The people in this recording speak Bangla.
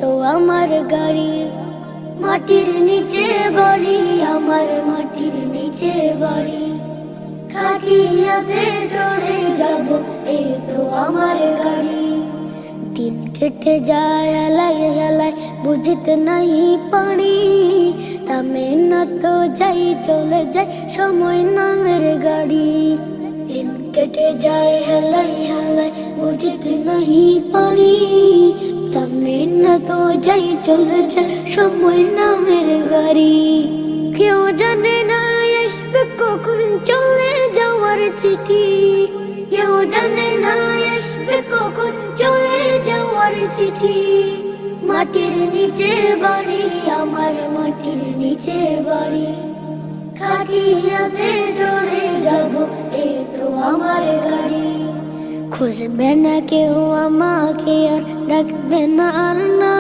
তো আমার গাড়ি। মাটির নিচে বাড়ি আমার, মাটির নিচে বাড়ি। খাটিয়াতে চড়ে যাব, এই তো আমার গাড়ি। দিন কেটে যায় হেলাই হেলাই, বুঝতে নাই পারি। থামে না তো যাই, চলে যায় সময় নামের গাড়ি। দিন কেটে যায় হেলাই হেলাই, বুঝতে নাই পারি। থামে না তো যাই, চলে যায় সময় নামের গাড়ি। কেউ জানে না আসবে কখন চলে যাওয়ার চিঠি। কেউ জানে না আসবে কখন চলে যাওয়ার চিঠি। মাটির নিচে বাড়ি আমার, মাটির নিচে বাড়ি। খাটিয়াতে চড়ে যাব, এই তো আমার গাড়ি। খুঁজবে না কেউ আমাকে, আর ডাকবে না আর না।